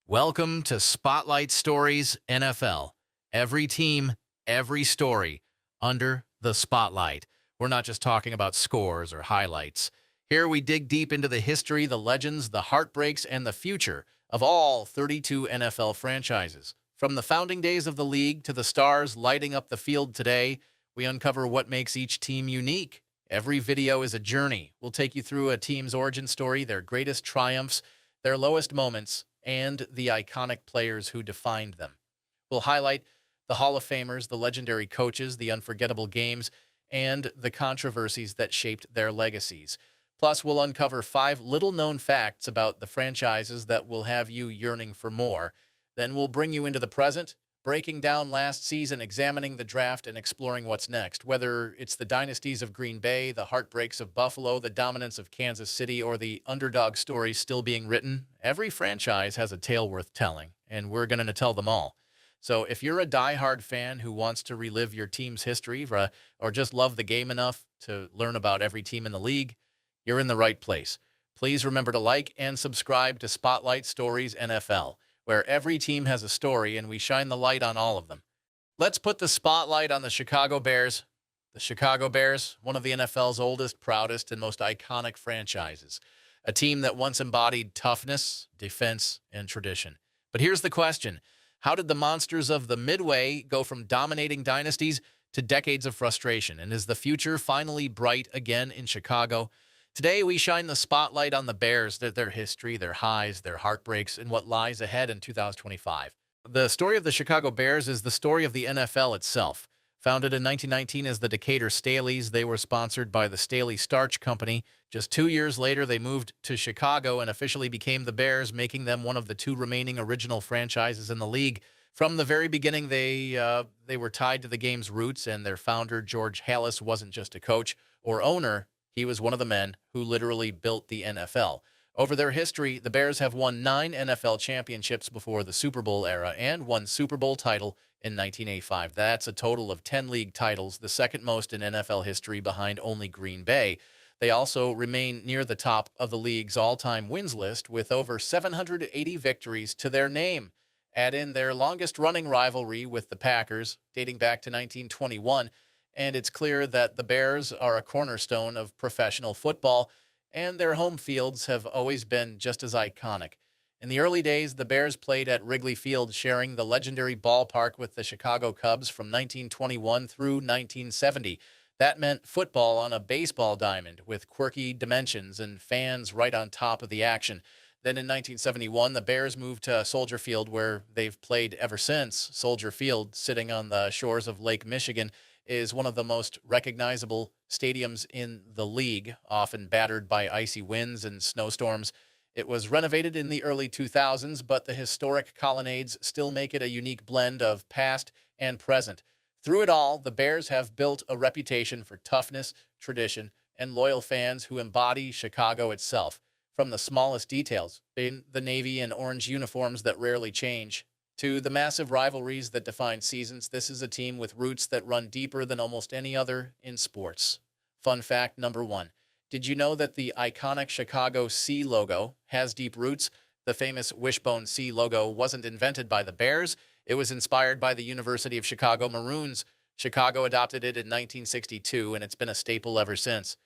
Welcome to Spotlight Stories NFL. Every team, every story under the spotlight. We're not just talking about scores or highlights. Here we dig deep into the history, the legends, the heartbreaks, and the future of all 32 NFL franchises. From the founding days of the league to the stars lighting up the field today, we uncover what makes each team unique. Every video is a journey. We'll take you through a team's origin story, their greatest triumphs, their lowest moments, and the iconic players who defined them. We'll highlight the Hall of Famers, the legendary coaches, the unforgettable games, and the controversies that shaped their legacies. Plus, we'll uncover 5 little-known facts about the franchises that will have you yearning for more. Then we'll bring you into the present, breaking down last season, examining the draft, and exploring what's next. Whether it's the dynasties of Green Bay, the heartbreaks of Buffalo, the dominance of Kansas City, or the underdog stories still being written, every franchise has a tale worth telling, and we're going to tell them all. So if you're a diehard fan who wants to relive your team's history or just love the game enough to learn about every team in the league, you're in the right place. Please remember to like and subscribe to Spotlight Stories NFL, where every team has a story and we shine the light on all of them. Let's put the spotlight on the Chicago Bears. The Chicago Bears, one of the NFL's oldest, proudest, and most iconic franchises. A team that once embodied toughness, defense, and tradition. But here's the question. How did the monsters of the Midway go from dominating dynasties to decades of frustration? And is the future finally bright again in Chicago? Today, we shine the spotlight on the Bears, their history, their highs, their heartbreaks, and what lies ahead in 2025. The story of the Chicago Bears is the story of the NFL itself. Founded in 1919 as the Decatur Staleys, they were sponsored by the Staley Starch Company. Just 2 years later, they moved to Chicago and officially became the Bears, making them one of the 2 remaining original franchises in the league. From the very beginning, they were tied to the game's roots, and their founder, George Halas, wasn't just a coach or owner. He was one of the men who literally built the NFL. Over their history, the Bears have won 9 NFL championships before the Super Bowl era and 1 Super Bowl title in 1985. That's a total of 10 league titles, the second most in NFL history behind only Green Bay. They also remain near the top of the league's all-time wins list with over 780 victories to their name. Add in their longest-running rivalry with the Packers, dating back to 1921, and it's clear that the Bears are a cornerstone of professional football, and their home fields have always been just as iconic. In the early days, the Bears played at Wrigley Field, sharing the legendary ballpark with the Chicago Cubs from 1921 through 1970. That meant football on a baseball diamond with quirky dimensions and fans right on top of the action. Then in 1971, the Bears moved to Soldier Field, where they've played ever since. Soldier Field, sitting on the shores of Lake Michigan, is one of the most recognizable stadiums in the league, often battered by icy winds and snowstorms. It was renovated in the early 2000s, but the historic colonnades still make it a unique blend of past and present. Through it all, the Bears have built a reputation for toughness, tradition, and loyal fans who embody Chicago itself. From the smallest details, in the navy and orange uniforms that rarely change, to the massive rivalries that define seasons, this is a team with roots that run deeper than almost any other in sports. Fun fact number 1. Did you know that the iconic Chicago C logo has deep roots? The famous Wishbone C logo wasn't invented by the Bears. It was inspired by the University of Chicago Maroons. Chicago adopted it in 1962, and it's been a staple ever since.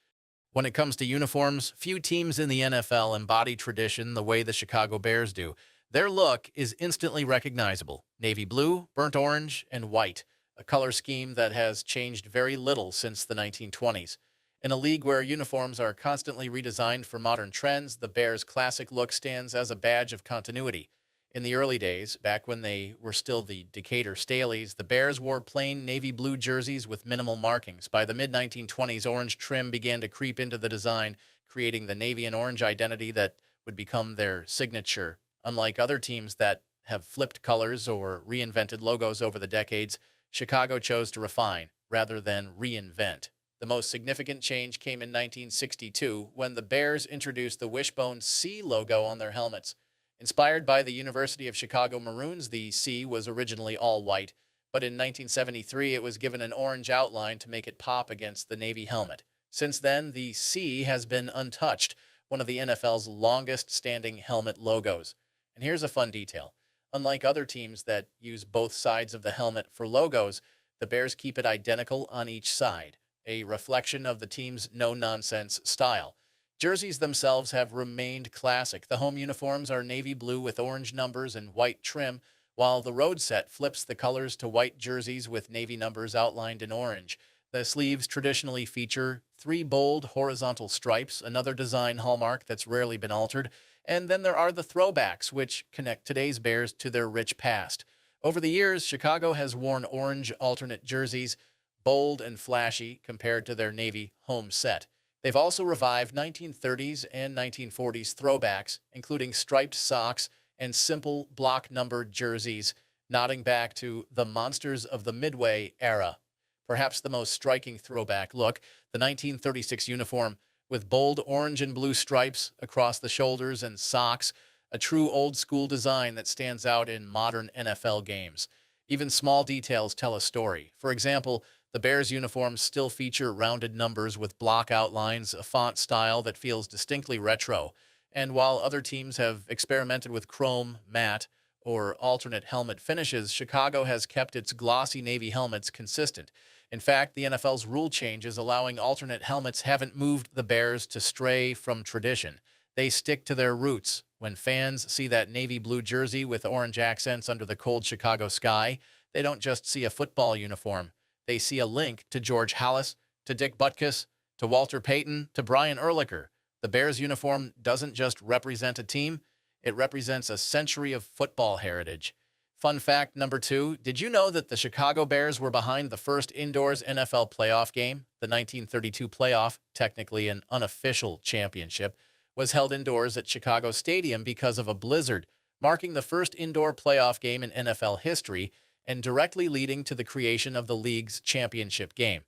When it comes to uniforms, few teams in the NFL embody tradition the way the Chicago Bears do. Their look is instantly recognizable. Navy blue, burnt orange, and white, a color scheme that has changed very little since the 1920s. In a league where uniforms are constantly redesigned for modern trends, the Bears' classic look stands as a badge of continuity. In the early days, back when they were still the Decatur Staleys, the Bears wore plain navy blue jerseys with minimal markings. By the mid-1920s, orange trim began to creep into the design, creating the navy and orange identity that would become their signature. Unlike other teams that have flipped colors or reinvented logos over the decades, Chicago chose to refine rather than reinvent. The most significant change came in 1962 when the Bears introduced the Wishbone C logo on their helmets. Inspired by the University of Chicago Maroons, the C was originally all white, but in 1973 it was given an orange outline to make it pop against the Navy helmet. Since then, the C has been untouched, one of the NFL's longest-standing helmet logos. And here's a fun detail. Unlike other teams that use both sides of the helmet for logos, the Bears keep it identical on each side, a reflection of the team's no-nonsense style. Jerseys themselves have remained classic. The home uniforms are navy blue with orange numbers and white trim, while the road set flips the colors to white jerseys with navy numbers outlined in orange. The sleeves traditionally feature three bold horizontal stripes, another design hallmark that's rarely been altered. And then there are the throwbacks, which connect today's Bears to their rich past. Over the years, Chicago has worn orange alternate jerseys, bold and flashy compared to their navy home set. They've also revived 1930s and 1940s throwbacks, including striped socks and simple block-numbered jerseys, nodding back to the Monsters of the Midway era. Perhaps the most striking throwback look, the 1936 uniform with bold orange and blue stripes across the shoulders and socks, a true old-school design that stands out in modern NFL games. Even small details tell a story. For example, the Bears uniforms still feature rounded numbers with block outlines, a font style that feels distinctly retro. And while other teams have experimented with chrome, matte, or alternate helmet finishes, Chicago has kept its glossy navy helmets consistent. In fact, the NFL's rule changes allowing alternate helmets haven't moved the Bears to stray from tradition. They stick to their roots. When fans see that navy blue jersey with orange accents under the cold Chicago sky, they don't just see a football uniform. They see a link to George Halas, to Dick Butkus, to Walter Payton, to Brian Urlacher. The Bears uniform doesn't just represent a team, it represents a century of football heritage. Fun fact number 2, did you know that the Chicago Bears were behind the first indoors NFL playoff game? The 1932 playoff, technically an unofficial championship, was held indoors at Chicago Stadium because of a blizzard, marking the first indoor playoff game in NFL history and directly leading to the creation of the league's championship game.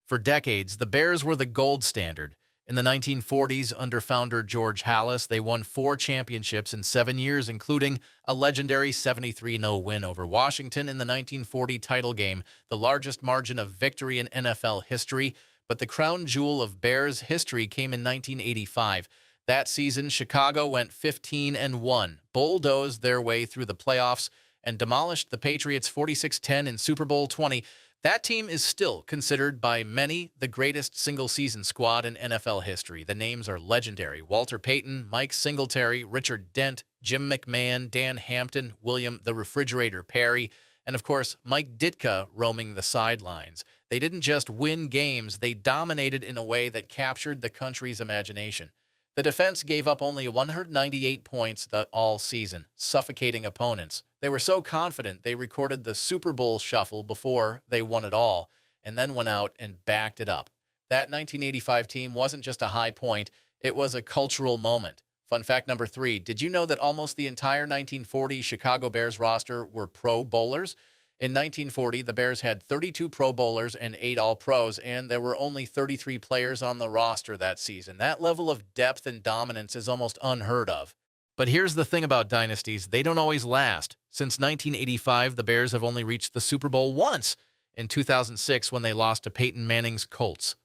For decades, the Bears were the gold standard. In the 1940s, under founder George Halas, they won 4 championships in 7 years, including a legendary 73-0 win over Washington in the 1940 title game, the largest margin of victory in NFL history. But the crown jewel of Bears history came in 1985. That season, Chicago went 15-1, bulldozed their way through the playoffs, and demolished the Patriots 46-10 in Super Bowl 20. That team is still considered by many the greatest single-season squad in NFL history. The names are legendary: Walter Payton, Mike Singletary, Richard Dent, Jim McMahon, Dan Hampton, William the Refrigerator Perry, and of course, Mike Ditka roaming the sidelines. They didn't just win games, they dominated in a way that captured the country's imagination. The defense gave up only 198 points all season, suffocating opponents. They were so confident they recorded the Super Bowl shuffle before they won it all, and then went out and backed it up. That 1985 team wasn't just a high point, it was a cultural moment. Fun fact number 3, did you know that almost the entire 1940 Chicago Bears roster were Pro Bowlers? In 1940, the Bears had 32 Pro Bowlers and 8 All-Pros, and there were only 33 players on the roster that season. That level of depth and dominance is almost unheard of. But here's the thing about dynasties, they don't always last. Since 1985, the Bears have only reached the Super Bowl once, in 2006 when they lost to Peyton Manning's Colts.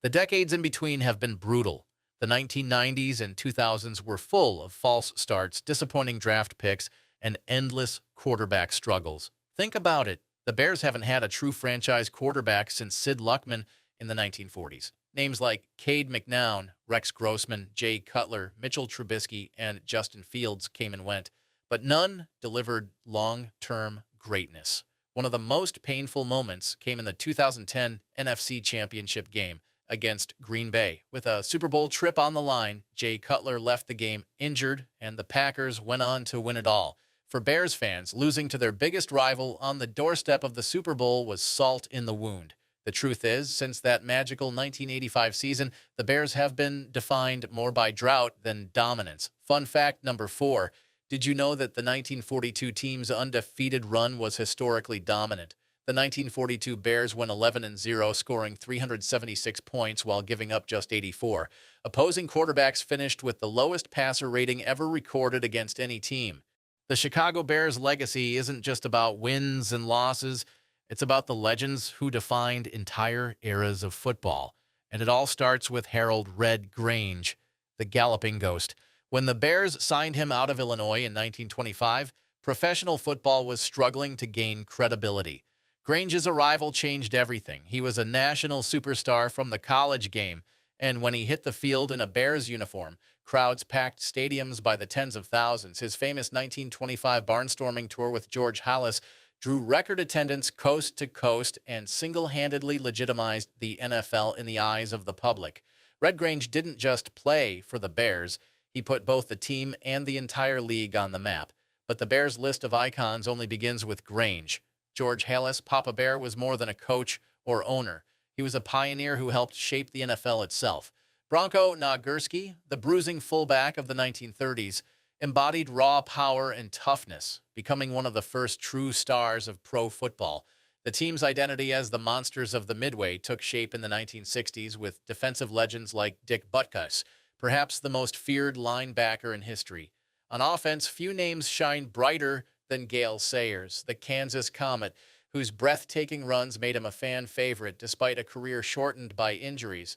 The decades in between have been brutal. The 1990s and 2000s were full of false starts, disappointing draft picks, and endless quarterback struggles. Think about it. The Bears haven't had a true franchise quarterback since Sid Luckman in the 1940s. Names like Cade McNown, Rex Grossman, Jay Cutler, Mitchell Trubisky, and Justin Fields came and went, but none delivered long-term greatness. One of the most painful moments came in the 2010 NFC Championship game against Green Bay. With a Super Bowl trip on the line, Jay Cutler left the game injured, and the Packers went on to win it all. For Bears fans, losing to their biggest rival on the doorstep of the Super Bowl was salt in the wound. The truth is, since that magical 1985 season, the Bears have been defined more by drought than dominance. Fun fact number 4, did you know that the 1942 team's undefeated run was historically dominant? The 1942 Bears went 11-0, scoring 376 points while giving up just 84. Opposing quarterbacks finished with the lowest passer rating ever recorded against any team. The Chicago Bears' legacy isn't just about wins and losses. It's about the legends who defined entire eras of football. And it all starts with Harold "Red" Grange, the Galloping Ghost. When the Bears signed him out of Illinois in 1925, professional football was struggling to gain credibility. Grange's arrival changed everything. He was a national superstar from the college game, and when he hit the field in a Bears uniform, crowds packed stadiums by the tens of thousands. His famous 1925 barnstorming tour with George Halas drew record attendance coast to coast and single-handedly legitimized the NFL in the eyes of the public. Red Grange didn't just play for the Bears, he put both the team and the entire league on the map. But the Bears' list of icons only begins with Grange. George Halas, Papa Bear, was more than a coach or owner. He was a pioneer who helped shape the NFL itself. Bronco Nagurski, the bruising fullback of the 1930s, embodied raw power and toughness, becoming one of the first true stars of pro football. The team's identity as the Monsters of the Midway took shape in the 1960s with defensive legends like Dick Butkus, perhaps the most feared linebacker in history. On offense, few names shine brighter than Gale Sayers, the Kansas Comet, whose breathtaking runs made him a fan favorite despite a career shortened by injuries.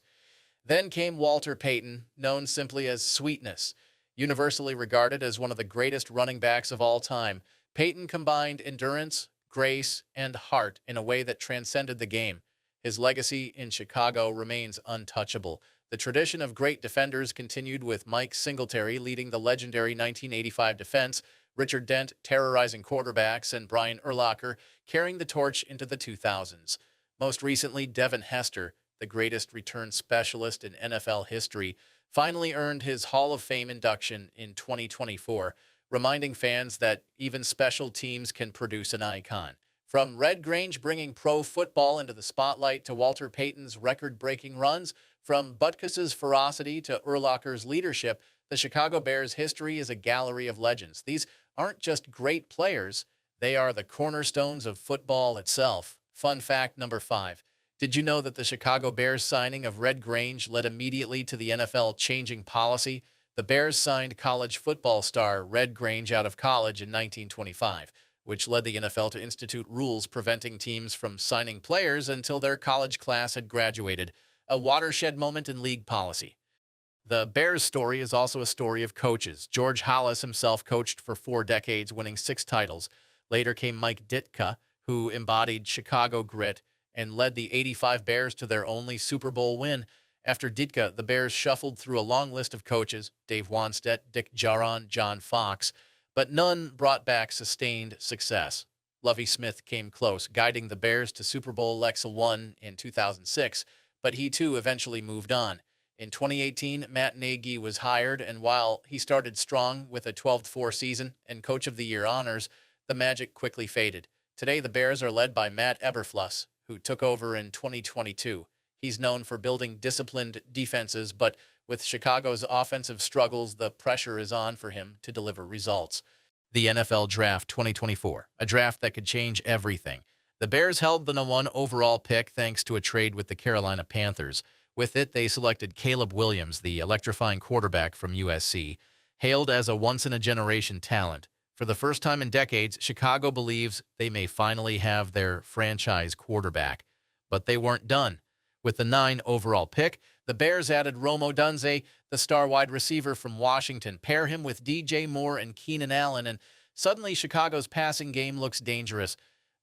Then came Walter Payton, known simply as Sweetness. Universally regarded as one of the greatest running backs of all time, Payton combined endurance, grace, and heart in a way that transcended the game. His legacy in Chicago remains untouchable. The tradition of great defenders continued with Mike Singletary leading the legendary 1985 defense, Richard Dent terrorizing quarterbacks, and Brian Urlacher carrying the torch into the 2000s. Most recently, Devin Hester, the greatest return specialist in NFL history, finally earned his Hall of Fame induction in 2024, reminding fans that even special teams can produce an icon. From Red Grange bringing pro football into the spotlight to Walter Payton's record-breaking runs, from Butkus's ferocity to Urlacher's leadership, the Chicago Bears' history is a gallery of legends. These aren't just great players, they are the cornerstones of football itself. Fun fact number 5. Did you know that the Chicago Bears signing of Red Grange led immediately to the NFL changing policy? The Bears signed college football star Red Grange out of college in 1925, which led the NFL to institute rules preventing teams from signing players until their college class had graduated, a watershed moment in league policy. The Bears' story is also a story of coaches. George Halas himself coached for 4 decades, winning 6 titles. Later came Mike Ditka, who embodied Chicago grit and led the '85 Bears to their only Super Bowl win. After Ditka, the Bears shuffled through a long list of coaches, Dave Wannstedt, Dick Jauron, John Fox, but none brought back sustained success. Lovie Smith came close, guiding the Bears to Super Bowl XL1 in 2006, but he too eventually moved on. In 2018, Matt Nagy was hired, and while he started strong with a 12-4 season and Coach of the Year honors, the magic quickly faded. Today, the Bears are led by Matt Eberflus, who took over in 2022. He's known for building disciplined defenses, but with Chicago's offensive struggles, the pressure is on for him to deliver results. The NFL Draft 2024, a draft that could change everything. The Bears held the #1 overall pick thanks to a trade with the Carolina Panthers. With it, they selected Caleb Williams, the electrifying quarterback from USC, hailed as a once-in-a-generation talent. For the first time in decades, Chicago believes they may finally have their franchise quarterback. But they weren't done. With the #9 overall pick, the Bears added Rome Odunze, the star wide receiver from Washington. Pair him with DJ Moore and Keenan Allen, and suddenly Chicago's passing game looks dangerous.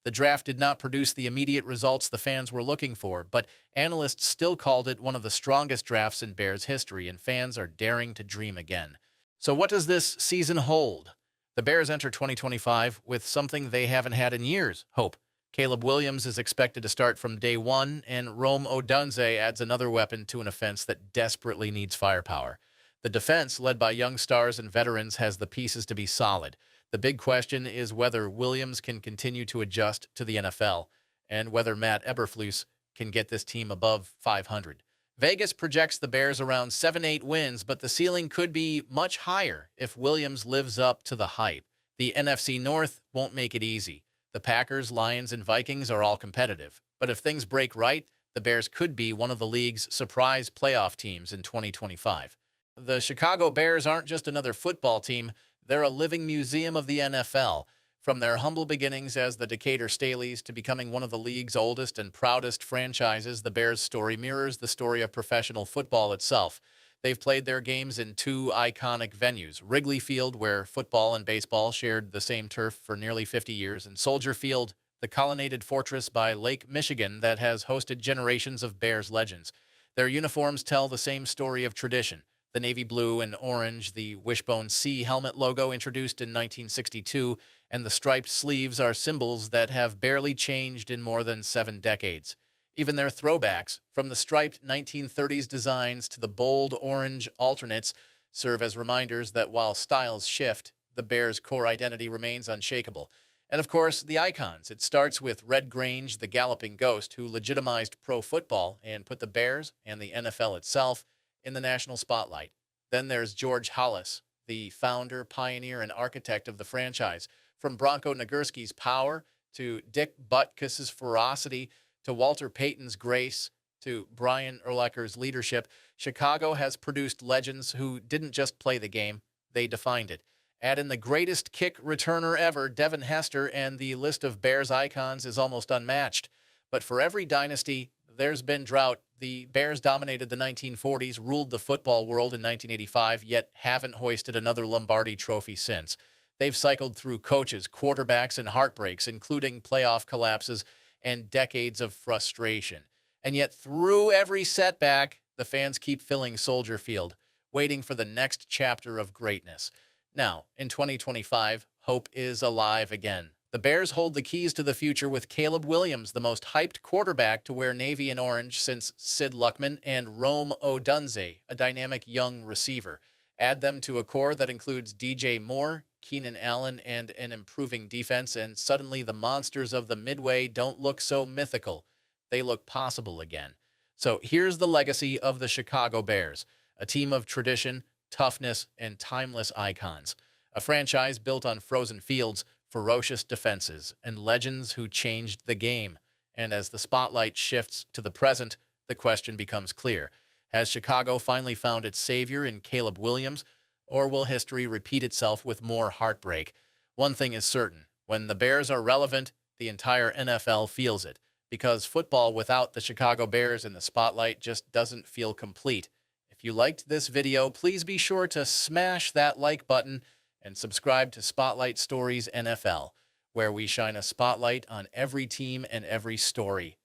The draft did not produce the immediate results the fans were looking for, but analysts still called it one of the strongest drafts in Bears history, and fans are daring to dream again. So what does this season hold? The Bears enter 2025 with something they haven't had in years, hope. Caleb Williams is expected to start from day one, and Rome Odunze adds another weapon to an offense that desperately needs firepower. The defense, led by young stars and veterans, has the pieces to be solid. The big question is whether Williams can continue to adjust to the NFL, and whether Matt Eberflus can get this team above 500. Vegas projects the Bears around 7-8 wins, but the ceiling could be much higher if Williams lives up to the hype. The NFC North won't make it easy. The Packers, Lions, and Vikings are all competitive. But if things break right, the Bears could be one of the league's surprise playoff teams in 2025. The Chicago Bears aren't just another football team, they're a living museum of the NFL. From their humble beginnings as the Decatur Staleys to becoming one of the league's oldest and proudest franchises, the Bears' story mirrors the story of professional football itself. They've played their games in two iconic venues, Wrigley Field, where football and baseball shared the same turf for nearly 50 years, and Soldier Field, the colonnaded fortress by Lake Michigan that has hosted generations of Bears legends. Their uniforms tell the same story of tradition. The navy blue and orange, the wishbone C helmet logo introduced in 1962, and the striped sleeves are symbols that have barely changed in more than 7 decades. Even their throwbacks, from the striped 1930s designs to the bold orange alternates, serve as reminders that while styles shift, the Bears' core identity remains unshakable. And of course, the icons. It starts with Red Grange, the galloping ghost, who legitimized pro football and put the Bears and the NFL itself in the national spotlight. Then there's George Hollis, the founder, pioneer, and architect of the franchise. From Bronco Nagurski's power to Dick Butkus's ferocity to Walter Payton's grace to Brian Urlacher's leadership, Chicago has produced legends who didn't just play the game, they defined it. Add in the greatest kick returner ever, Devin Hester, and the list of Bears icons is almost unmatched. But for every dynasty, there's been drought. The Bears dominated the 1940s, ruled the football world in 1985, yet haven't hoisted another Lombardi trophy since. They've cycled through coaches, quarterbacks, and heartbreaks, including playoff collapses and decades of frustration. And yet, through every setback, the fans keep filling Soldier Field, waiting for the next chapter of greatness. Now, in 2025, hope is alive again. The Bears hold the keys to the future with Caleb Williams, the most hyped quarterback to wear navy and orange since Sid Luckman, and Rome Odunze, a dynamic young receiver. Add them to a core that includes DJ Moore, Keenan Allen, and an improving defense, and suddenly the monsters of the Midway don't look so mythical. They look possible again. So here's the legacy of the Chicago Bears, a team of tradition, toughness, and timeless icons. A franchise built on frozen fields, ferocious defenses, and legends who changed the game. And as the spotlight shifts to the present, the question becomes clear. Has Chicago finally found its savior in Caleb Williams, or will history repeat itself with more heartbreak? One thing is certain. When the Bears are relevant, the entire NFL feels it, because football without the Chicago Bears in the spotlight just doesn't feel complete. If you liked this video, please be sure to smash that like button and subscribe to Spotlight Stories NFL, where we shine a spotlight on every team and every story.